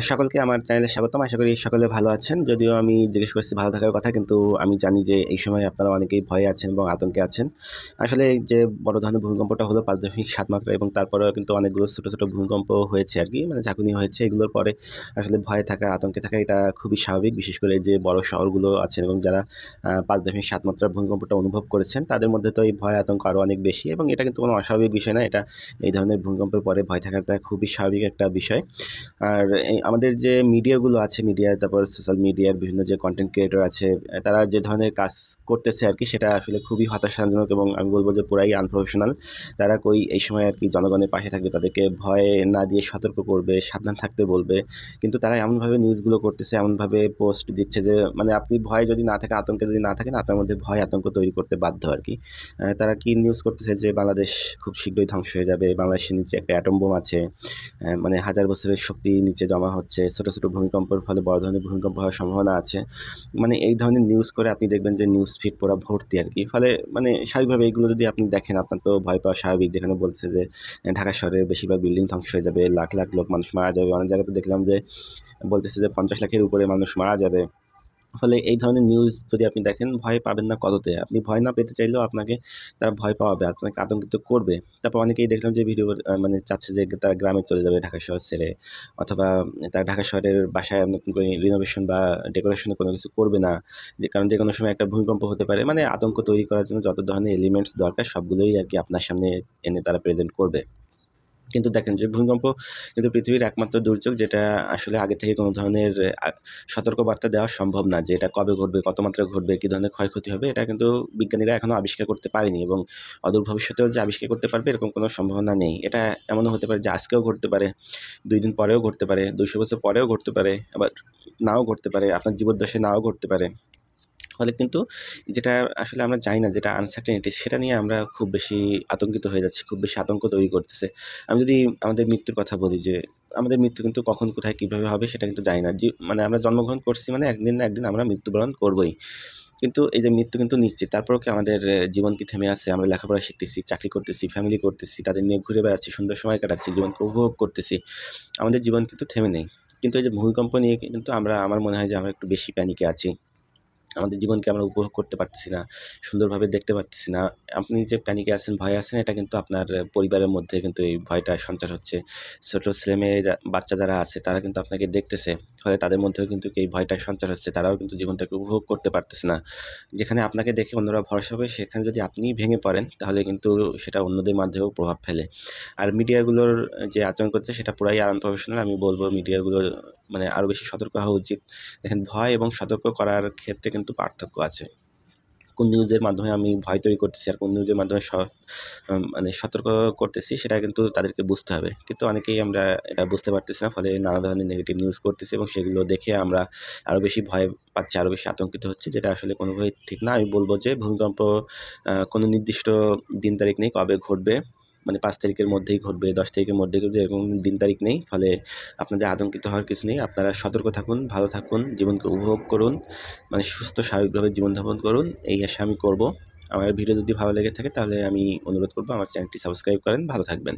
সকলকে আমার চ্যানেলে স্বাগতম। আশা করি সকলে ভালো আছেন। যদিও আমি জিজ্ঞেস করছি ভালো থাকার কথা, কিন্তু আমি জানি যে এই সময় আপনারা অনেকেই ভয়ে আছেন এবং আতঙ্কে আছেন। আসলে এই যে বড় ধরনের ভূমিকম্পটা হলো ৫.৭ মাত্রা, এবং তারপরেও কিন্তু অনেকগুলো ছোট, ছোট ভূমিকম্প হয়েছে আরকি, মানে ঝাঁকুনি হয়েছে। এগুলোর পরে আসলে ভয়ে থাকা, আতঙ্কে থাকা এটা খুবই স্বাভাবিক। বিশেষ করে যে বড় শহরগুলো আছেন এবং যারা ৫.৭ মাত্রার ভূমিকম্পটা অনুভব করেছেন, তাদের মধ্যে তো এই ভয় আতঙ্ক আরও অনেক বেশি, এবং এটা কিন্তু কোনো অস্বাভাবিক বিষয় না। এটা এই ধরনের ভূমিকম্পের পরে ভয় থাকাটা খুবই স্বাভাবিক একটা বিষয়। আর এই আমাদের যে মিডিয়াগুলো আছে, মিডিয়া, তারপর সোশ্যাল মিডিয়ার বিভিন্ন যে কন্টেন্ট ক্রিয়েটর আছে, তারা যে ধরনের কাজ করতেছে আরকি, সেটা আসলে খুবই হতাশাজনক, এবং আমি বলব যে পুরাই আনপ্রফেশনাল। তারা এই সময় আরকি জনগণের পাশে থাকবে, তাদেরকে ভয় না দিয়ে সতর্ক করবে, সাবধান থাকতে বলবে। কিন্তু তারা এমনভাবে নিউজগুলো করতেছে, এমনভাবে পোস্ট দিচ্ছে যে মানে আপনি ভয়ে যদি না থাকেন, আতঙ্কে যদি না থাকেন, আপনার মধ্যে ভয় আতঙ্ক তৈরি করতে বাধ্য আরকি। তারা কি নিউজ করতেছে যে বাংলাদেশ খুব শীঘ্রই ধ্বংস হয়ে যাবে, বাংলাদেশের নিচে একটা অ্যাটম বোম আছে, মানে হাজার বছরের শক্তি নিচে জমা হচ্ছে, ছোট, ছোট ভূমিকম্পের ফলে বড় ধরনের ভূমিকম্প হওয়ার সম্ভাবনা আছে। মানে এই ধরনের নিউজ করে আপনি দেখবেন যে নিউজ ফিড পুরা ভর্তি আরকি। ফলে মানে স্বাভাবিকভাবে এগুলো যদি আপনি দেখেন, আপনার তো ভয় পাওয়া স্বাভাবিক। যেখানে বলতেছে যে ঢাকা শহরের বেশিরভাগ বিল্ডিং ধ্বংস হয়ে যাবে, লাখ, লাখ মানুষ মারা যাবে। অনেক জায়গায় তো দেখলাম যে বলতেছে যে ৫০ লাখের উপরে মানুষ মারা যাবে। ফলে এই ধরনের নিউজ যদি আপনি দেখেন, ভয় পাবেন না কততে। আপনি ভয় না পেতে চাইলেও আপনাকে তারা ভয় পাওয়াবে, আপনাকে আতঙ্কিত করবে। তারপর অনেকেই দেখলাম যে ভিডিও মানে চাচ্ছে যে তারা গ্রামে চলে যাবে ঢাকা শহর ছেড়ে, অথবা তারা ঢাকা শহরের বাসায় নতুন করে রিনোভেশন বা ডেকোরেশন কোনো কিছু করবে না। যে কারণ যেকোনো সময় একটা ভূমিকম্প হতে পারে। মানে আতঙ্ক তৈরি করার জন্য যত ধরনের এলিমেন্টস দরকার সবগুলোই আরকি আপনার সামনে এনে তারা প্রেজেন্ট করবে। কিন্তু দেখেন যে ভূমিকম্প কিন্তু পৃথিবীর একমাত্র দুর্যোগ, যেটা আসলে আগে থেকে কোনো ধরনের সতর্কবার্তা দেওয়া সম্ভব না যে এটা কবে ঘটবে, কত মাত্রায় ঘটবে, কী ধরনের ক্ষয়ক্ষতি হবে। এটা কিন্তু বিজ্ঞানীরা এখনও আবিষ্কার করতে পারেনি, এবং অদূর ভবিষ্যতেও যে আবিষ্কার করতে পারবে এরকম কোনো সম্ভাবনা নেই। এটা এমনও হতে পারে যে আজকেও ঘটতে পারে, ২ দিন পরেও ঘটতে পারে, ২০০ বছর পরেও ঘটতে পারে, আবার নাও ঘটতে পারে, আপনার জীবদ্দশায় নাও ঘটতে পারে। ফলে কিন্তু যেটা আসলে আমরা জানি না, যেটা আনসার্টেনিটি, সেটা নিয়ে আমরা খুব বেশি আতঙ্কিত হয়ে যাচ্ছি, খুব বেশি আতঙ্ক তৈরি করতেছে। আমি যদি আমাদের মৃত্যুর কথা বলি, যে আমাদের মৃত্যু কিন্তু কখন, কোথায়, কীভাবে হবে সেটা কিন্তু জানি না। মানে আমরা জন্মগ্রহণ করছি মানে একদিন না একদিন আমরা মৃত্যুবরণ করবই। কিন্তু এই যে মৃত্যু কিন্তু নিশ্চিত। তারপরেও কি আমাদের জীবন কি থেমে আছে? আমরা লেখাপড়া শিখতেছি, চাকরি করতেছি, ফ্যামিলি করতেছি, তাদের নিয়ে ঘুরে বেড়াচ্ছি, সুন্দর সময় কাটাচ্ছি, জীবনকে উপভোগ করতেছি। আমাদের জীবন কিন্তু থেমে নেই। কিন্তু এই যে ভূমিকম্প নিয়ে কিন্তু আমার মনে হয় যে আমরা একটু বেশি প্যানিকে আছি। আমাদের জীবনকে আমরা উপভোগ করতে পারতেছি না, সুন্দরভাবে দেখতে পারতেছি না। আপনি যে প্যানিকে আছেন, ভয়ে আছেন, এটা কিন্তু আপনার পরিবারের মধ্যে কিন্তু এই ভয়টা সঞ্চার হচ্ছে। ছোট ছেলেমেয়ে বাচ্চা যারা আছে তারা কিন্তু আপনাকে দেখতেছে। ফলে তাদের মধ্যেও কিন্তু এই ভয়টা সঞ্চার হচ্ছে। তারাও কিন্তু জীবনটাকে উপভোগ করতে পারতেছে না। যেখানে আপনাকে দেখে অন্যরা ভরসা পাবে, সেখানে যদি আপনিই ভেঙে পড়েন, তাহলে কিন্তু সেটা অন্যদের মাঝেও প্রভাব ফেলে। আর মিডিয়াগুলোর যে আচরণ করছে সেটা পুরাই আনপ্রফেশনাল। আমি বলব মিডিয়াগুলো মানে আরও বেশি সতর্ক হওয়া উচিত। দেখেন, ভয় এবং সতর্ক করার ক্ষেত্রে কিন্তু পার্থক্য আছে। কোন নিউজের মাধ্যমে আমি ভয় তৈরি করতেছি আর কোন নিউজের মাধ্যমে মানে সতর্ক করতেছি, সেটা কিন্তু তাদেরকে বুঝতে হবে। কিন্তু অনেকেই আমরা এটা বুঝতে পারতেছি না। ফলে নানা ধরনের নেগেটিভ নিউজ করতেছি, এবং সেগুলো দেখে আমরা আরও বেশি ভয় পাচ্ছি, আরও বেশি আতঙ্কিত হচ্ছি, যেটা আসলে কোনোভাবেই ঠিক না। আমি বলব যে ভূমিকম্প কোনো নির্দিষ্ট দিন তারিখ নেই কবে ঘটবে। মানে ৫ তারিখের মধ্যেই ঘটবে, ১০ তারিখের মধ্যেই ঘটবে, এরকম দিন তারিখ নেই। ফলে আপনাদের আতঙ্কিত হওয়ার কিছু নেই। আপনারা সতর্ক থাকুন, ভালো থাকুন, জীবনকে উপভোগ করুন। মানে সুস্থ স্বাভাবিকভাবে জীবনযাপন করুন। এই আশা আমি করব। আমার ভিডিও যদি ভালো লেগে থাকে, তাহলে আমি অনুরোধ করব আমার চ্যানেলটি সাবস্ক্রাইব করেন। ভালো থাকবেন।